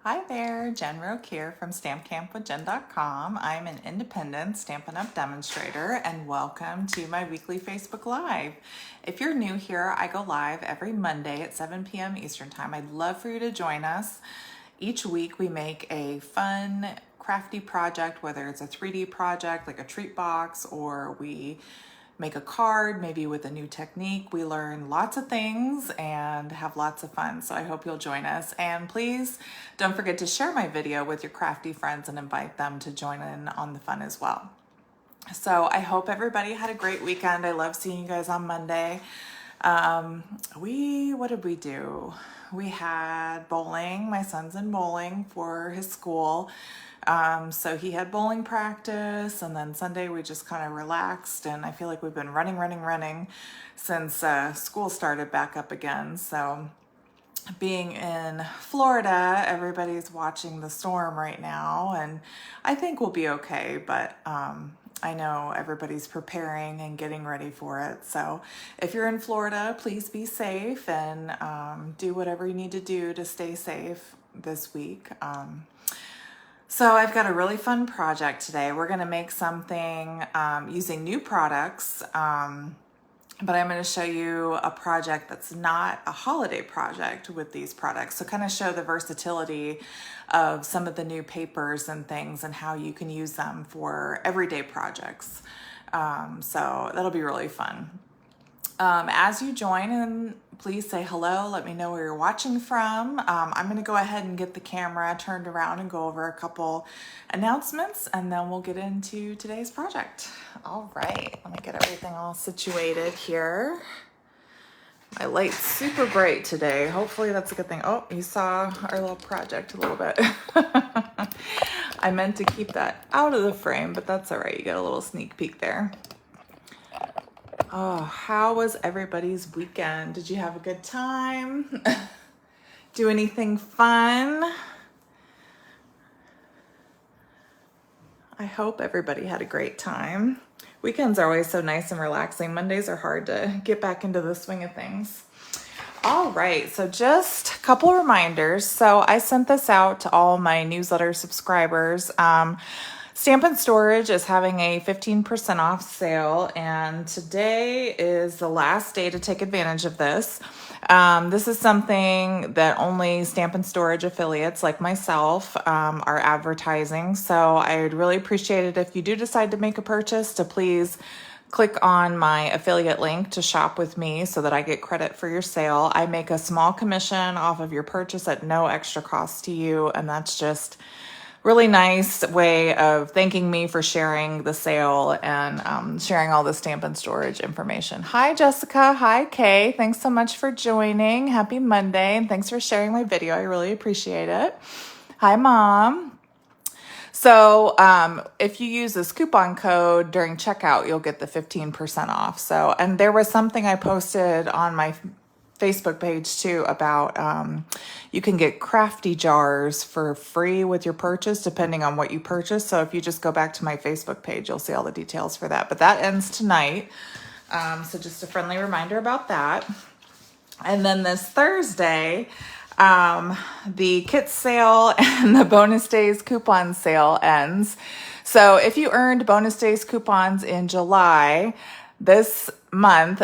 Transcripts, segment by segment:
Hi there, Jen Roque here from StampCampWithJen.com. I'm an independent Stampin' Up! Demonstrator and welcome to my weekly Facebook Live. If you're new here, I go live every Monday at 7 p.m. Eastern Time. I'd love for you to join us. Each week we make a fun, crafty project, whether it's a 3D project like a treat box or we make a card, maybe with a new technique. We learn lots of things and have lots of fun. So I hope you'll join us. And please don't forget to share my video with your crafty friends and invite them to join in on the fun as well. So I hope everybody had a great weekend. I love seeing you guys on Monday. What did we do? We had bowling. My son's in bowling for his school. So he had bowling practice, and then Sunday we just kind of relaxed, and I feel like we've been running since school started back up again. So being in Florida, everybody's watching the storm right now, and I think we'll be okay, but I know everybody's preparing and getting ready for it. So if you're in Florida, please be safe and do whatever you need to do to stay safe this week. So I've got a really fun project today. We're going to make something using new products, but I'm going to show you a project that's not a holiday project with these products. So kind of show the versatility of some of the new papers and things and how you can use them for everyday projects. So that'll be really fun. As you join in, please say hello. Let me know where you're watching from. I'm going to go ahead and get the camera turned around and go over a couple announcements, and then we'll get into today's project. All right, let me get everything all situated here. My light's super bright today. Hopefully that's a good thing. Oh, you saw our little project a little bit. I meant to keep that out of the frame, but that's all right. You get a little sneak peek there. Oh, how was everybody's weekend? Did you have a good time? Do anything fun? I hope everybody had a great time. Weekends are always so nice and relaxing. Mondays are hard to get back into the swing of things. All right, so just a couple of reminders. So I sent this out to all my newsletter subscribers. Stampin' Storage is having a 15% off sale, and today is the last day to take advantage of this. This is something that only Stampin' Storage affiliates like myself are advertising, so I would really appreciate it if you do decide to make a purchase to please click on my affiliate link to shop with me so that I get credit for your sale. I make a small commission off of your purchase at no extra cost to you, and that's just really nice way of thanking me for sharing the sale and sharing all the Stampin' Storage information. Hi, Jessica. Hi, Kay. Thanks so much for joining. Happy Monday, and thanks for sharing my video. I really appreciate it. Hi, Mom. So if you use this coupon code during checkout, you'll get the 15% off. So, and there was something I posted on my Facebook page too about you can get crafty jars for free with your purchase depending on what you purchase. So if you just go back to my Facebook page, you'll see all the details for that. But that ends tonight. So just a friendly reminder about that. And then this Thursday, the kit sale and the bonus days coupon sale ends. So if you earned bonus days coupons in July, this month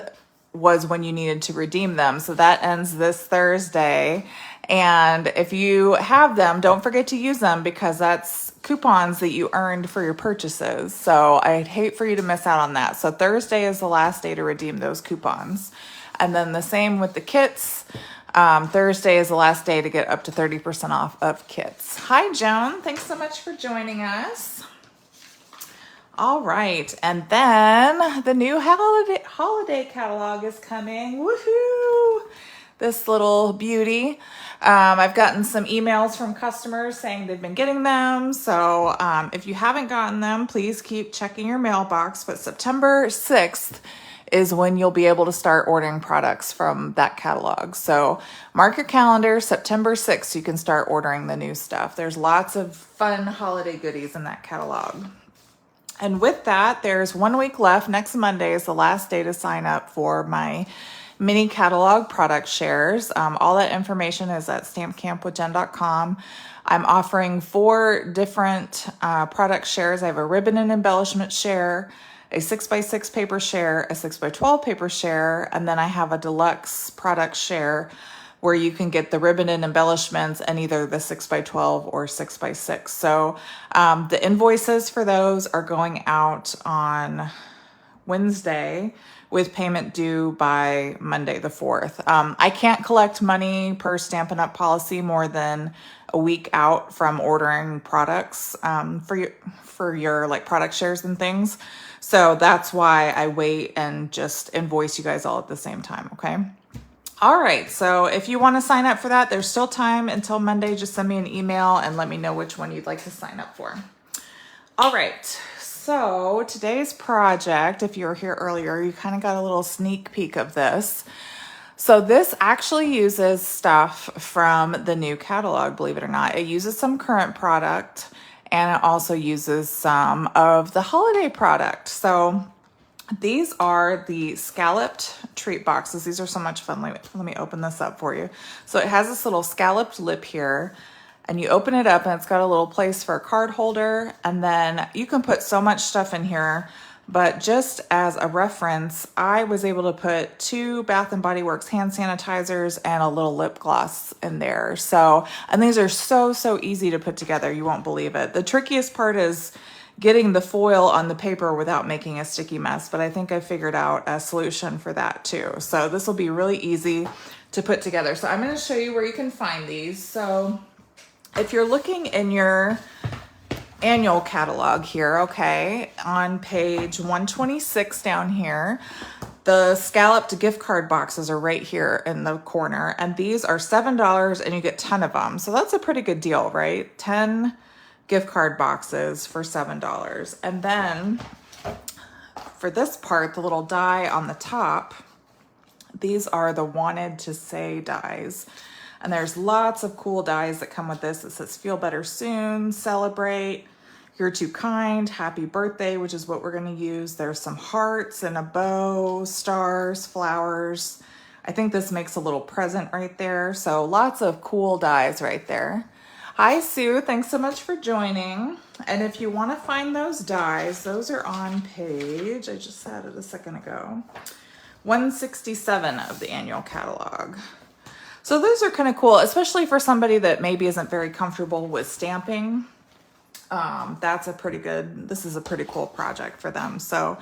was when you needed to redeem them. So that ends this Thursday. And if you have them, don't forget to use them because that's coupons that you earned for your purchases. So I'd hate for you to miss out on that. So Thursday is the last day to redeem those coupons. And then the same with the kits. Thursday is the last day to get up to 30% off of kits. Hi, Joan. Thanks so much for joining us. All right, and then the new holiday catalog is coming. Woohoo! This little beauty. I've gotten some emails from customers saying they've been getting them. So if you haven't gotten them, please keep checking your mailbox. But September 6th is when you'll be able to start ordering products from that catalog. So mark your calendar, September 6th, you can start ordering the new stuff. There's lots of fun holiday goodies in that catalog. And with that, there's 1 week left. Next Monday is the last day to sign up for my mini catalog product shares. All that information is at stampcampwithjen.com. I'm offering 4 different product shares. I have a ribbon and embellishment share, a 6x6 paper share, a 6x12 paper share, and then I have a deluxe product share where you can get the ribbon and embellishments and either the 6x12 or 6x6. So the invoices for those are going out on Wednesday with payment due by Monday the 4th. I can't collect money per Stampin' Up! Policy more than a week out from ordering products for your like product shares and things. So that's why I wait and just invoice you guys all at the same time, okay? All right, so if you want to sign up for that, there's still time until Monday. Just send me an email and let me know which one you'd like to sign up for. All right, so today's project, if you were here earlier, you kind of got a little sneak peek of this. So this actually uses stuff from the new catalog, believe it or not. It uses some current product and it also uses some of the holiday product. So these are the scalloped treat boxes. These are so much fun. Let me open this up for you. So it has this little scalloped lip here, and you open it up and it's got a little place for a card holder, and then you can put so much stuff in here. But just as a reference, I was able to put 2 Bath & Body Works hand sanitizers and a little lip gloss in there. So, and these are so easy to put together. You won't believe it. The trickiest part is getting the foil on the paper without making a sticky mess, but I think I figured out a solution for that too. So this will be really easy to put together. So I'm going to show you where you can find these. So if you're looking in your annual catalog here, okay, on page 126 down here, the scalloped gift card boxes are right here in the corner, and these are $7 and you get 10 of them. So that's a pretty good deal, right? 10 gift card boxes for $7. And then for this part, the little die on the top, these are the wanted to say dies. And there's lots of cool dies that come with this. It says feel better soon, celebrate, you're too kind, happy birthday, which is what we're gonna use. There's some hearts and a bow, stars, flowers. I think this makes a little present right there. So lots of cool dies right there. Hi, Sue. Thanks so much for joining. And if you want to find those dies, those are on page, I just had it a second ago, 167 of the annual catalog. So those are kind of cool, especially for somebody that maybe isn't very comfortable with stamping. This is a pretty cool project for them. So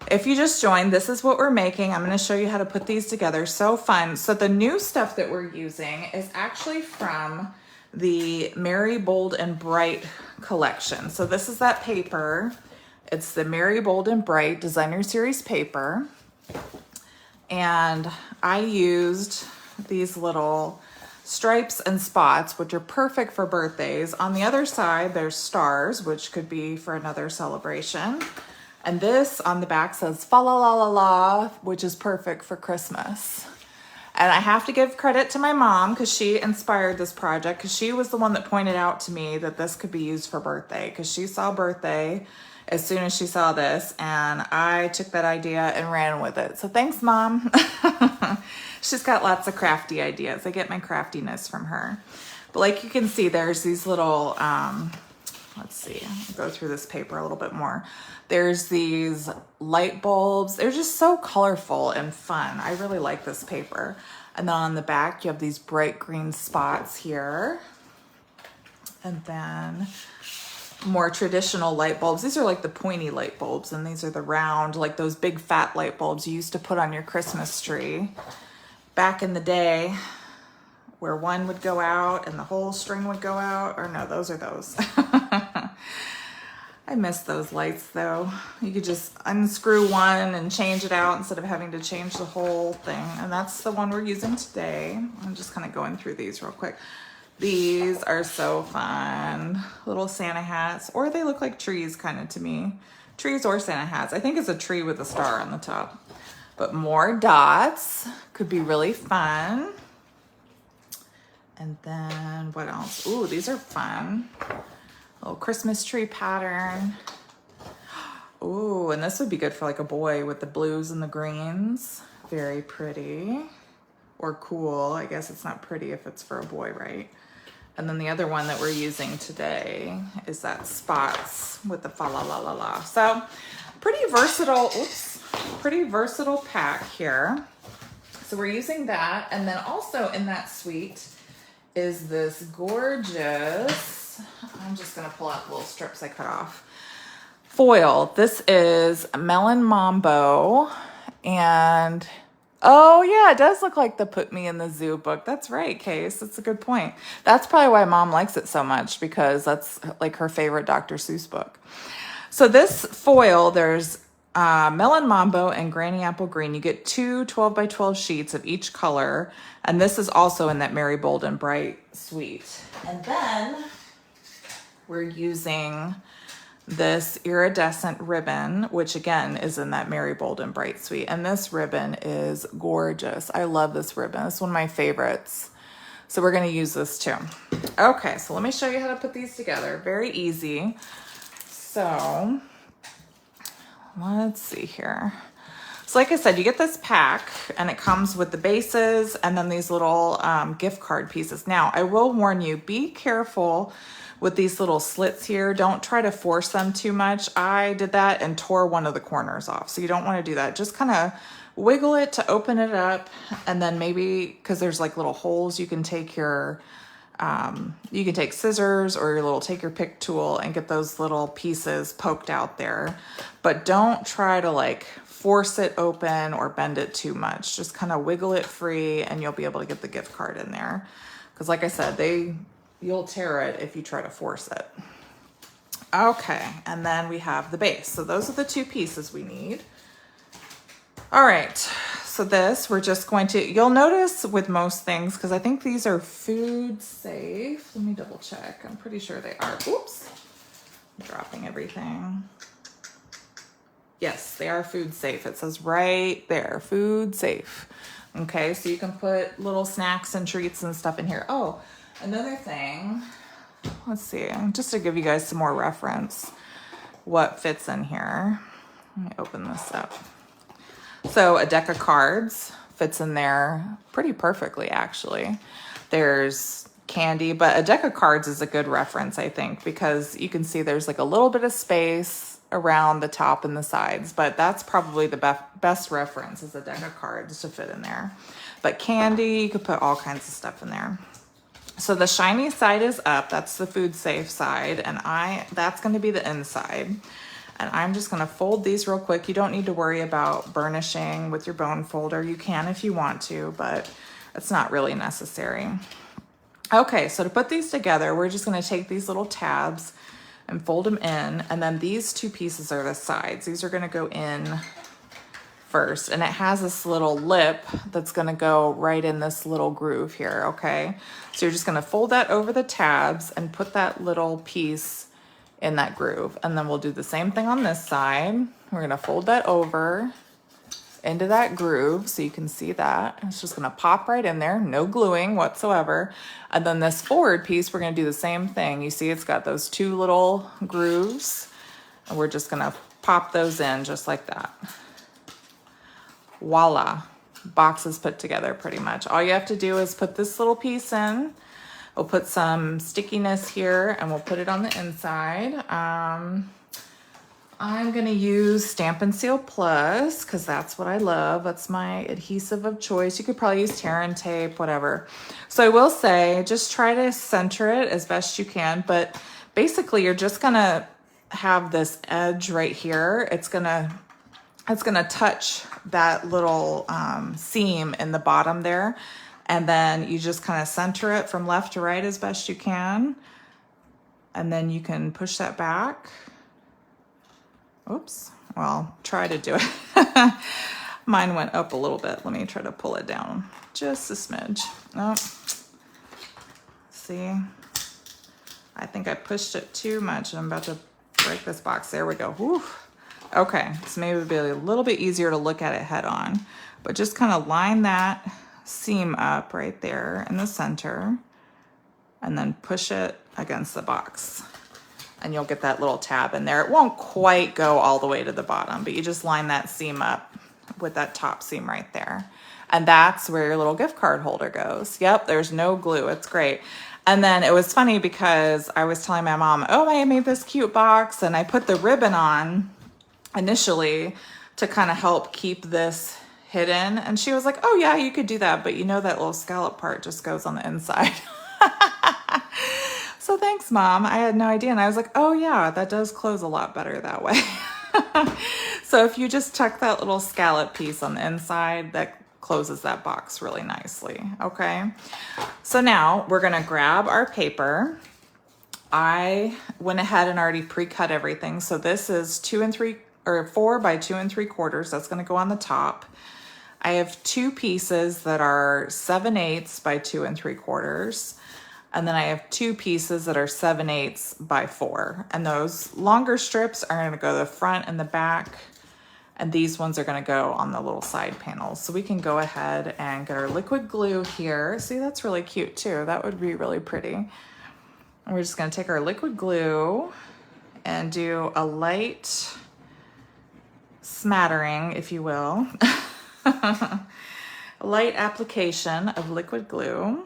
if you just joined, this is what we're making. I'm going to show you how to put these together. So fun. So the new stuff that we're using is actually from the Merry, Bold, and Bright collection. So this is that paper. It's the Merry, Bold, and Bright Designer Series paper. And I used these little stripes and spots, which are perfect for birthdays. On the other side, there's stars, which could be for another celebration. And this on the back says fa la la la la, which is perfect for Christmas. And I have to give credit to my mom because she inspired this project, because she was the one that pointed out to me that this could be used for birthday, because she saw birthday as soon as she saw this, and I took that idea and ran with it. So thanks, Mom. She's got lots of crafty ideas. I get my craftiness from her. But like you can see, there's these little, let's see, I'll go through this paper a little bit more. There's these light bulbs. They're just so colorful and fun. I really like this paper. And then on the back, you have these bright green spots here. And then more traditional light bulbs. These are like the pointy light bulbs, and these are the round, like those big fat light bulbs you used to put on your Christmas tree back in the day, where one would go out and the whole string would go out. Or no, those are those. I miss those lights though. You could just unscrew one and change it out instead of having to change the whole thing. And that's the one we're using today. I'm just kind of going through these real quick. These are so fun. Little Santa hats, or they look like trees kind of to me. Trees or Santa hats. I think it's a tree with a star on the top. But more dots could be really fun. And then what else? Ooh, these are fun. Little Christmas tree pattern. Ooh, and this would be good for like a boy with the blues and the greens. Very pretty, or cool. I guess it's not pretty if it's for a boy, right? And then the other one that we're using today is that Spots with the fa la la la la. So pretty versatile, oops, pretty versatile pack here. So we're using that. And then also in that suite is this gorgeous, I'm just gonna pull out the little strips I cut off, foil. This is Melon Mambo. And oh yeah, it does look like the Put Me in the Zoo book. That's right, Case. That's a good point. That's probably why Mom likes it so much, because that's like her favorite Dr. Seuss book. So this foil, there's Melon Mambo and Granny Apple Green. You get two 12 by 12 sheets of each color. And this is also in that Merry Bold and Bright suite. And then we're using this iridescent ribbon, which again is in that Merry Bold and Bright suite. And this ribbon is gorgeous. I love this ribbon. It's one of my favorites. So we're going to use this too. Okay, so let me show you how to put these together. Very easy. So let's see here. So like I said, you get this pack and it comes with the bases and then these little gift card pieces. Now, I will warn you, be careful with these little slits here. Don't try to force them too much. I did that and tore one of the corners off. So you don't want to do that. Just kind of wiggle it to open it up. And then maybe, because there's like little holes, you can take your, you can take scissors or take your pick tool and get those little pieces poked out there. But don't try to like force it open or bend it too much. Just kind of wiggle it free and you'll be able to get the gift card in there. Because like I said, you'll tear it if you try to force it. Okay, and then we have the base. So those are the two pieces we need. All right, so this, we're just going to, you'll notice with most things, because I think these are food safe. Let me double check. I'm pretty sure they are. Oops, I'm dropping everything. Yes, they are food safe. It says right there, food safe. Okay, so you can put little snacks and treats and stuff in here. Oh, another thing, let's see, just to give you guys some more reference, what fits in here. Let me open this up. So a deck of cards fits in there pretty perfectly, actually. There's candy, but a deck of cards is a good reference, I think, because you can see there's like a little bit of space around the top and the sides, but that's probably the best reference, is a deck of cards to fit in there. But candy, you could put all kinds of stuff in there. So the shiny side is up, that's the food safe side, and that's gonna be the inside. And I'm just gonna fold these real quick. You don't need to worry about burnishing with your bone folder. You can if you want to, but it's not really necessary. Okay, so to put these together, we're just gonna take these little tabs and fold them in, and then these two pieces are the sides. These are gonna go in first, and it has this little lip that's gonna go right in this little groove here, okay? So you're just gonna fold that over the tabs and put that little piece in that groove. And then we'll do the same thing on this side. We're gonna fold that over into that groove so you can see that. It's just gonna pop right in there, no gluing whatsoever. And then this forward piece, we're gonna do the same thing. You see it's got those two little grooves, and we're just gonna pop those in just like that. Voila, box is put together pretty much. All you have to do is put this little piece in. We'll put some stickiness here and we'll put it on the inside. I'm gonna use Stampin' Seal Plus because that's what I love. That's my adhesive of choice. You could probably use tear and tape, whatever. So I will say, just try to center it as best you can, but basically you're just gonna have this edge right here. It's gonna touch that little seam in the bottom there. And then you just kind of center it from left to right as best you can. And then you can push that back. Oops, well, try to do it. Mine went up a little bit. Let me try to pull it down just a smidge. Oh, see, I think I pushed it too much and I'm about to break this box. There we go. Whew. Okay, so maybe it'll be a little bit easier to look at it head on, but just kind of line that seam up right there in the center and then push it against the box. And you'll get that little tab in there. It won't quite go all the way to the bottom, but you just line that seam up with that top seam right there. And that's where your little gift card holder goes. Yep, there's no glue. It's great. And then it was funny because I was telling my mom, oh, I made this cute box and I put the ribbon on initially to kind of help keep this hidden. And she was like, oh yeah, you could do that. But you know that little scallop part just goes on the inside. So thanks, Mom. I had no idea. And I was like, oh yeah, that does close a lot better that way. So if you just tuck that little scallop piece on the inside, that closes that box really nicely. Okay. So now we're going to grab our paper. I went ahead and already pre-cut everything. So this is 4 by 2 3/4. That's going to go on the top. I have 2 pieces that are 7/8 by 2 3/4. And then I have 2 pieces that are 7/8 by 4. And those longer strips are going to go to the front and the back. And these ones are going to go on the little side panels. So we can go ahead and get our liquid glue here. See, that's really cute too. That would be really pretty. And we're just going to take our liquid glue and do a light smattering, if you will. A light application of liquid glue.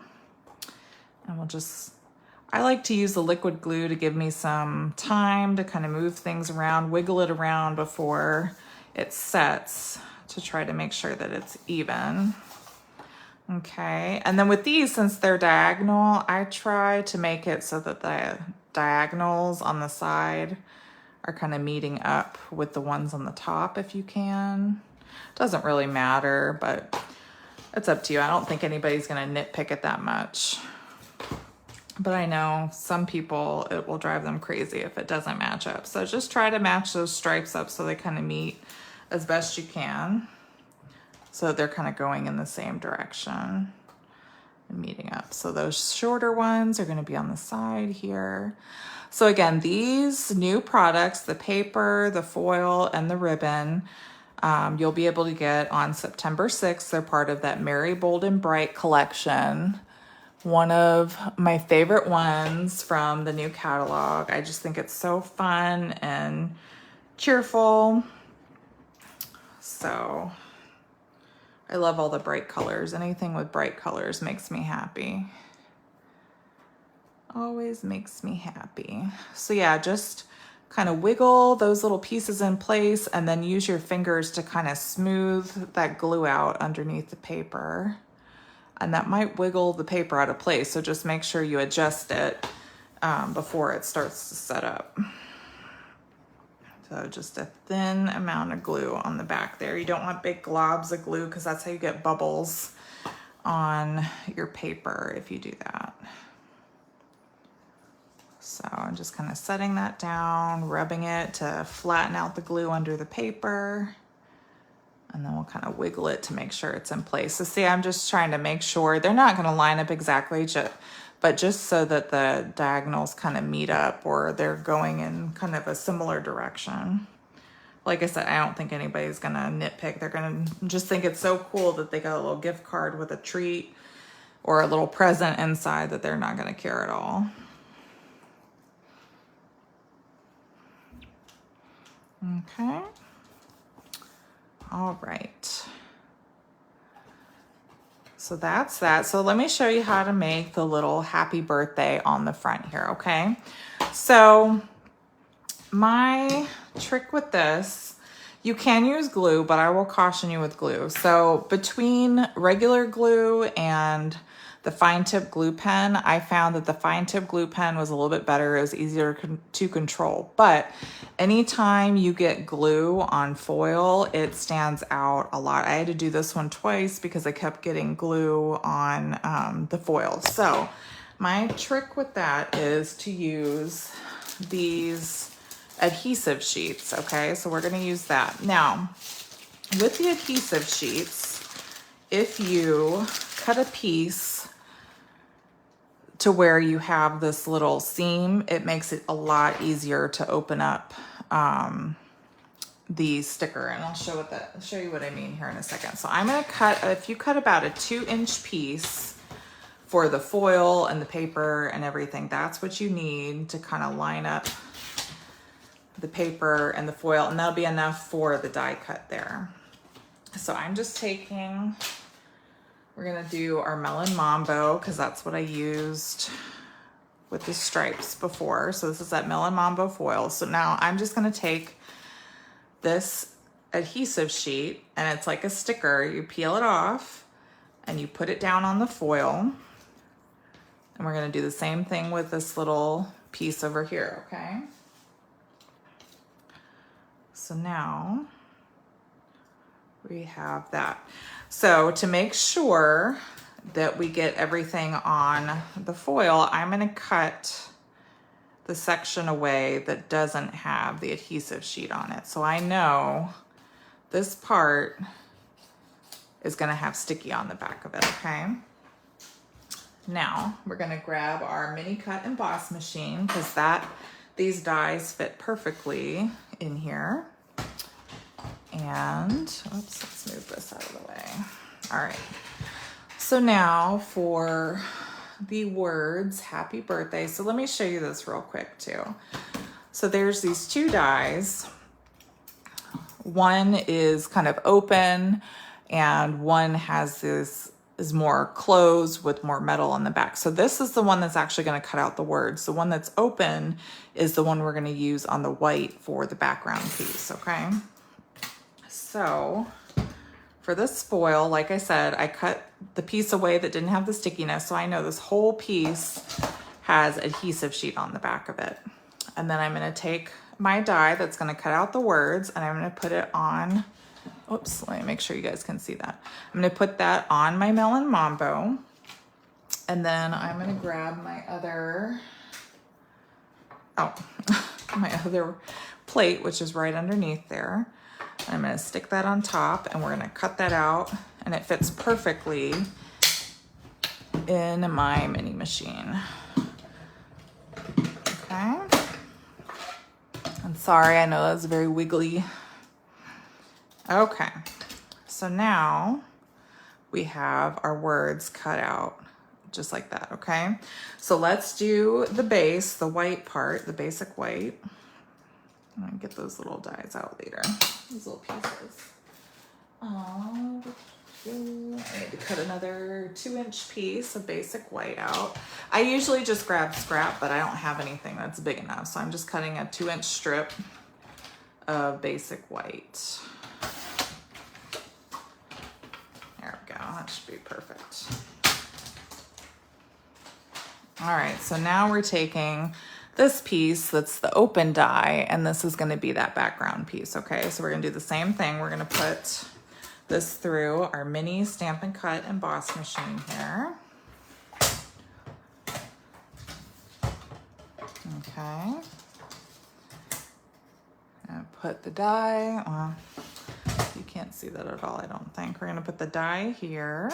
And we'll just, I like to use the liquid glue to give me some time to kind of move things around, wiggle it around before it sets to try to make sure that it's even. Okay, and then with these, since they're diagonal, I try to make it so that the diagonals on the side are kind of meeting up with the ones on the top if you can. Doesn't really matter, but it's up to you. I don't think anybody's gonna nitpick it that much. But I know some people, it will drive them crazy if it doesn't match up. So just try to match those stripes up so they kind of meet as best you can. So they're kind of going in the same direction and meeting up. So those shorter ones are going to be on the side here. So again, these new products, the paper, the foil, and the ribbon, you'll be able to get on September 6th. They're part of that Merry, Bold, and Bright collection. One of my favorite ones from the new catalog. I just think it's so fun and cheerful. So I love all the bright colors. Anything with bright colors makes me happy. Always makes me happy. So yeah, just kind of wiggle those little pieces in place and then use your fingers to kind of smooth that glue out underneath the paper. And that might wiggle the paper out of place. So just make sure you adjust it before it starts to set up. So just a thin amount of glue on the back there. You don't want big globs of glue because that's how you get bubbles on your paper if you do that. So I'm just kind of setting that down, rubbing it to flatten out the glue under the paper. And then we'll kind of wiggle it to make sure it's in place. So see, I'm just trying to make sure they're not going to line up exactly, but just so that the diagonals kind of meet up or they're going in kind of a similar direction. Like I said, I don't think anybody's going to nitpick. They're going to just think it's so cool that they got a little gift card with a treat or a little present inside that they're not going to care at all. Okay. All right. So that's that. So let me show you how to make the little happy birthday on the front here, okay? So my trick with this, you can use glue, but I will caution you with glue. So between regular glue and the fine tip glue pen, I found that the fine tip glue pen was a little bit better. It was easier to control. But anytime you get glue on foil, it stands out a lot. I had to do this one twice because I kept getting glue on the foil. So my trick with that is to use these adhesive sheets, okay? So we're gonna use that. Now, with the adhesive sheets, if you cut a piece to where you have this little seam, it makes it a lot easier to open up the sticker. And I'll show you what I mean here in a second. So I'm gonna cut, if you cut about a 2-inch piece for the foil and the paper and everything, that's what you need to kind of line up the paper and the foil, and that'll be enough for the die cut there. So I'm just taking, we're gonna do our melon mambo because that's what I used with the stripes before. So this is that melon mambo foil. So now I'm just gonna take this adhesive sheet, and it's like a sticker. You peel it off and you put it down on the foil. And we're gonna do the same thing with this little piece over here, okay? So now we have that. So to make sure that we get everything on the foil, I'm gonna cut the section away that doesn't have the adhesive sheet on it. So I know this part is gonna have sticky on the back of it, okay? Now we're gonna grab our mini cut emboss machine because these dies fit perfectly in here. And oops, let's move this out of the way. All right, so now for the words happy birthday. So let me show you this real quick too. So there's these two dies. One is kind of open and one has this is more closed with more metal on the back. So this is the one that's actually going to cut out the words. The one that's open is the one we're going to use on the white for the background piece, okay? So for this foil, like I said, I cut the piece away that didn't have the stickiness. So I know this whole piece has adhesive sheet on the back of it. And then I'm going to take my die that's going to cut out the words and I'm going to put it on, oops, let me make sure you guys can see that. I'm going to put that on my melon mambo. And then I'm going to grab my other, my other plate, which is right underneath there. And I'm going to stick that on top and we're going to cut that out and it fits perfectly in my mini machine. Okay. I'm sorry, I know that's very wiggly. Okay, so now we have our words cut out just like that, okay? So let's do the base, the white part, the basic white. I'm gonna get those little dies out later, these little pieces. I need to cut another 2-inch piece of basic white out. I usually just grab scrap, but I don't have anything that's big enough. So I'm just cutting a 2-inch strip of basic white. There we go, that should be perfect. All right, so now we're taking this piece that's the open die, and this is gonna be that background piece, okay? So we're gonna do the same thing. We're gonna put this through our mini Stampin' Cut emboss machine here. Okay. And put the die, well, you can't see that at all, I don't think. We're gonna put the die here,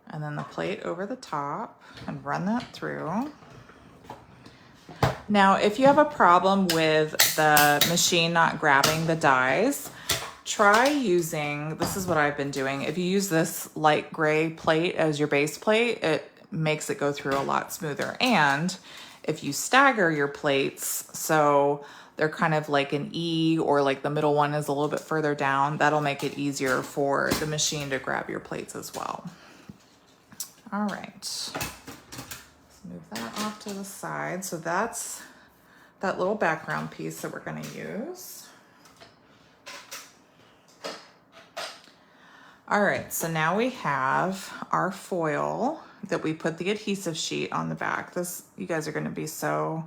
and then the plate over the top, and run that through. Now, if you have a problem with the machine not grabbing the dies, try using, this is what I've been doing. If you use this light gray plate as your base plate, it makes it go through a lot smoother. And if you stagger your plates, so they're kind of like an E or like the middle one is a little bit further down, that'll make it easier for the machine to grab your plates as well. All right, let's move that off to the side. So that's that little background piece that we're gonna use. All right, so now we have our foil that we put the adhesive sheet on the back. This, you guys are gonna be so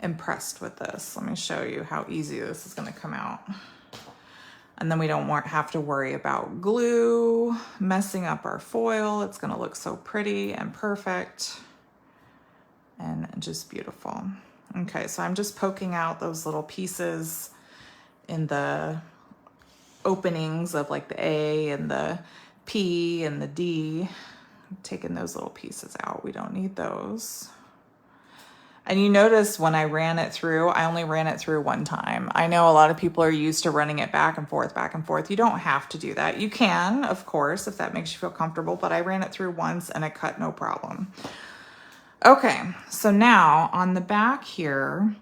impressed with this. Let me show you how easy this is gonna come out. And then we don't have to worry about glue messing up our foil. It's gonna look so pretty and perfect and just beautiful. Okay, so I'm just poking out those little pieces in the openings of like the A and the P and the D. I'm taking those little pieces out. We don't need those. And you notice when I ran it through, I only ran it through one time. I know a lot of people are used to running it back and forth, back and forth. You don't have to do that. You can, of course, if that makes you feel comfortable, but I ran it through once and it cut no problem. Okay, so now on the back here,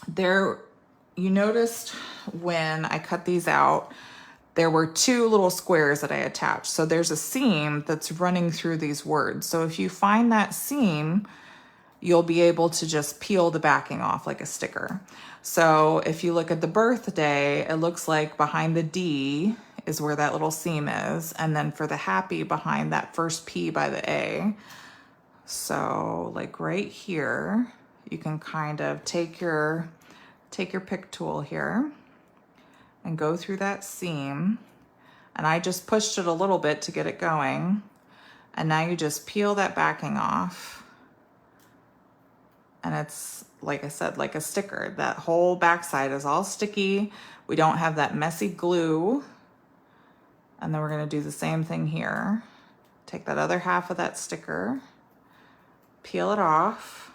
there, you noticed when I cut these out, there were two little squares that I attached. So there's a seam that's running through these words. So if you find that seam, you'll be able to just peel the backing off like a sticker. So if you look at the birthday, it looks like behind the D is where that little seam is. And then for the happy, behind that first P by the A. So like right here, you can kind of take your pick tool here and go through that seam. And I just pushed it a little bit to get it going. And now you just peel that backing off. And it's, like I said, like a sticker. That whole backside is all sticky. We don't have that messy glue. And then we're gonna do the same thing here. Take that other half of that sticker, peel it off.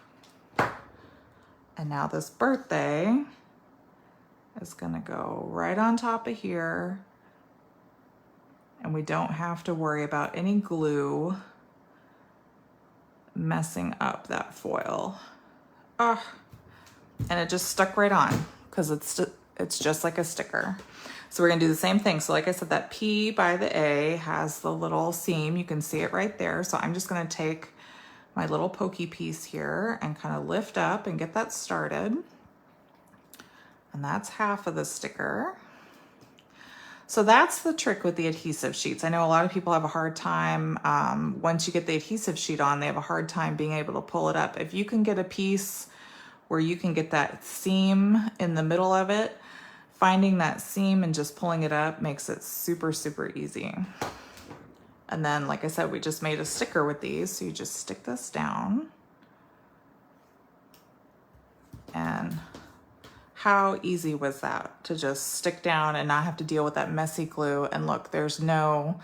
And now this birthday is gonna go right on top of here. And we don't have to worry about any glue messing up that foil. And it just stuck right on because it's just like a sticker. So we're gonna do the same thing. So like I said, that P by the A has the little seam. You can see it right there. So I'm just gonna take my little pokey piece here and kind of lift up and get that started. And that's half of the sticker. So that's the trick with the adhesive sheets. I know a lot of people have a hard time, once you get the adhesive sheet on, they have a hard time being able to pull it up. If you can get a piece where you can get that seam in the middle of it, finding that seam and just pulling it up makes it super, super easy. And then, like I said, we just made a sticker with these. So you just stick this down. And how easy was that to just stick down and not have to deal with that messy glue? And look, there's no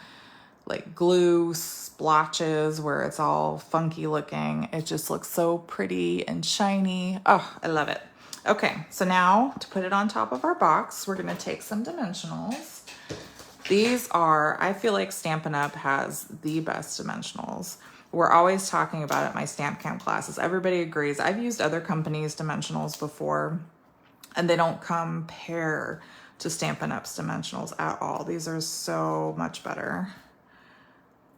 like glue splotches where it's all funky looking. It just looks so pretty and shiny. Oh, I love it. Okay, so now to put it on top of our box, we're gonna take some dimensionals. These are, I feel like Stampin' Up! Has the best dimensionals. We're always talking about it in my Stamp Camp classes. Everybody agrees. I've used other companies' dimensionals before, and they don't compare to Stampin' Up's dimensionals at all. These are so much better.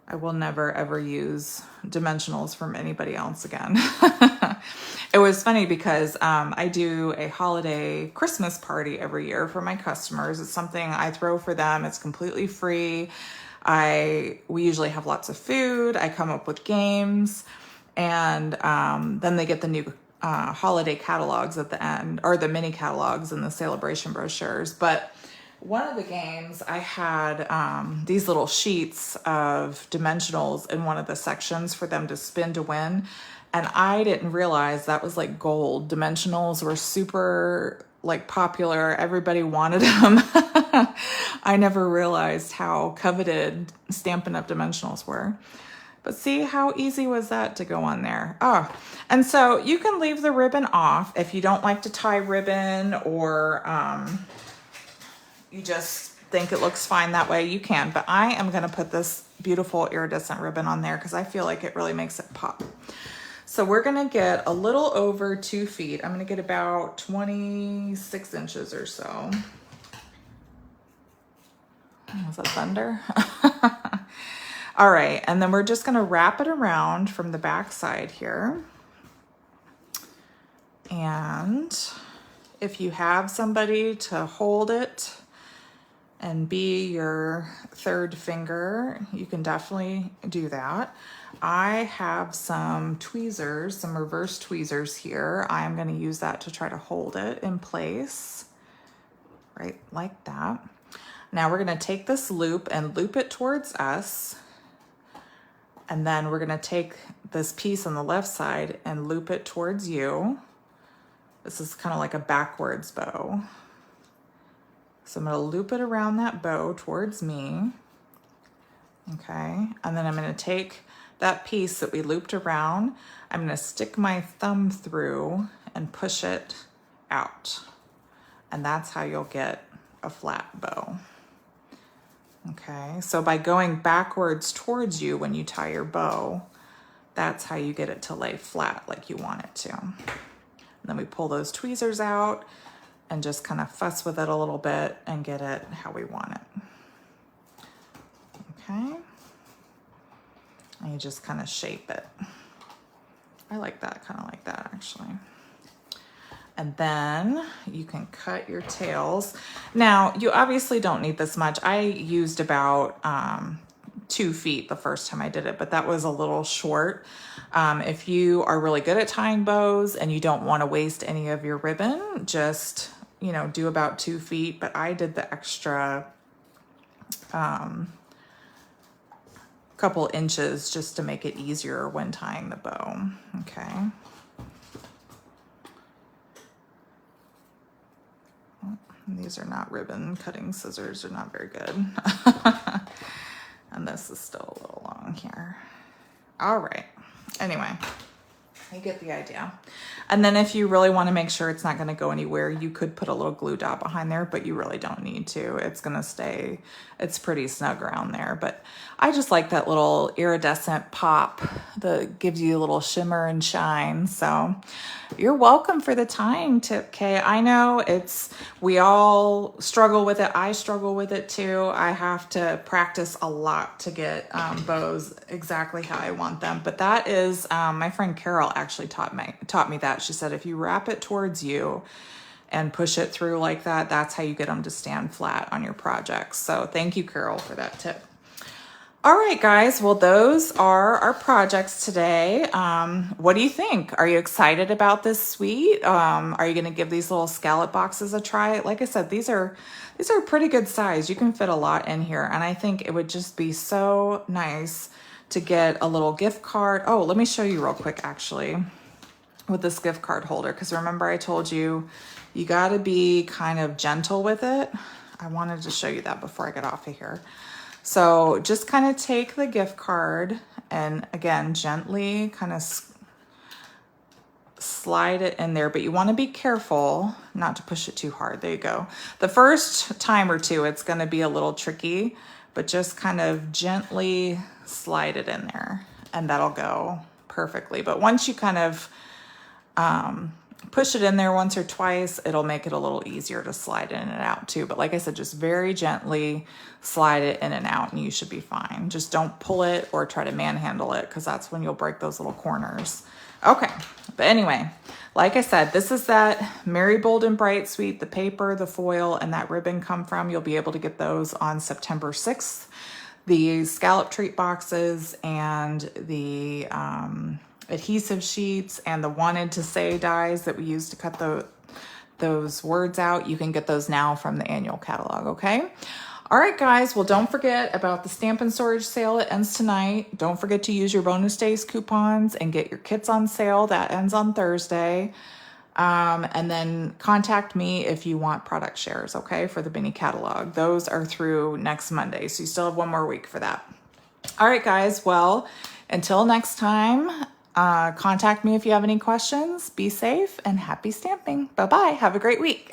I will never ever use dimensionals from anybody else again. It was funny because I do a holiday Christmas party every year for my customers. It's something I throw for them. It's completely free. We usually have lots of food. I come up with games, and then they get the new holiday catalogs at the end, or the mini catalogs and the celebration brochures. But one of the games, I had these little sheets of dimensionals in one of the sections for them to spin to win. And I didn't realize that was like gold. Dimensionals were super like popular. Everybody wanted them. I never realized how coveted Stampin' Up! Dimensionals were. But see how easy was that to go on there? Oh, and so you can leave the ribbon off if you don't like to tie ribbon, or you just think it looks fine that way, you can. But I am gonna put this beautiful iridescent ribbon on there because I feel like it really makes it pop. So we're gonna get a little over 2 feet. I'm gonna get about 26 inches or so. Was that thunder? All right, and then we're just gonna wrap it around from the back side here. And if you have somebody to hold it and be your third finger, you can definitely do that. I have some tweezers, some reverse tweezers here. I'm gonna use that to try to hold it in place, right like that. Now we're gonna take this loop and loop it towards us. And then we're gonna take this piece on the left side and loop it towards you. This is kind of like a backwards bow. So I'm gonna loop it around that bow towards me. Okay, and then I'm gonna take that piece that we looped around, I'm gonna stick my thumb through and push it out. And that's how you'll get a flat bow. Okay, so by going backwards towards you when you tie your bow, that's how you get it to lay flat like you want it to. And then we pull those tweezers out and just kind of fuss with it a little bit and get it how we want it. And you just kind of shape it. I like that, kind of like that actually. And then you can cut your tails. Now, you obviously don't need this much. I used about 2 feet the first time I did it, but that was a little short. If you are really good at tying bows and you don't want to waste any of your ribbon, just, you know, do about 2 feet. But I did the extra couple inches just to make it easier when tying the bow. Okay. These are not ribbon cutting scissors. They're not very good. And this is still a little long here. All right. Anyway, you get the idea. And then if you really want to make sure it's not going to go anywhere, you could put a little glue dot behind there, but you really don't need to. It's going to stay, it's pretty snug around there. But I just like that little iridescent pop that gives you a little shimmer and shine. So you're welcome for the tying tip, Kay. I know we all struggle with it. I struggle with it too. I have to practice a lot to get bows exactly how I want them. But that is, my friend Carol actually taught me that. She said, if you wrap it towards you and push it through like that, that's how you get them to stand flat on your projects. So thank you, Carol, for that tip. All right, guys. Well, those are our projects today. What do you think? Are you excited about this suite? Are you going to give these little scallop boxes a try? Like I said, these are pretty good size. You can fit a lot in here. And I think it would just be so nice to get a little gift card. Oh, let me show you real quick, actually, with this gift card holder. Because remember I told you, you got to be kind of gentle with it. I wanted to show you that before I get off of here. So just kind of take the gift card and again, gently kind of slide it in there, but you want to be careful not to push it too hard. There you go. The first time or two, it's going to be a little tricky, but just kind of gently slide it in there and that'll go perfectly. But once you kind of push it in there once or twice, it'll make it a little easier to slide in and out too. But like I said, just very gently slide it in and out and you should be fine. Just don't pull it or try to manhandle it because that's when you'll break those little corners. Okay, but anyway, like I said, this is that Merry Bold and Bright suite. The paper, the foil, and that ribbon come from. You'll be able to get those on September 6th. The scallop treat boxes and the adhesive sheets and the wanted to say dies that we use to cut those words out, you can get those now from the annual catalog, okay? All right, guys, well, don't forget about the Stampin' Storage sale. It ends tonight. Don't forget to use your bonus days coupons and get your kits on sale. That ends on Thursday. And then contact me if you want product shares, okay, for the mini catalog. Those are through next Monday, so you still have 1 more week for that. All right, guys, well, until next time, contact me if you have any questions. Be safe and happy stamping. Bye-bye. Have a great week.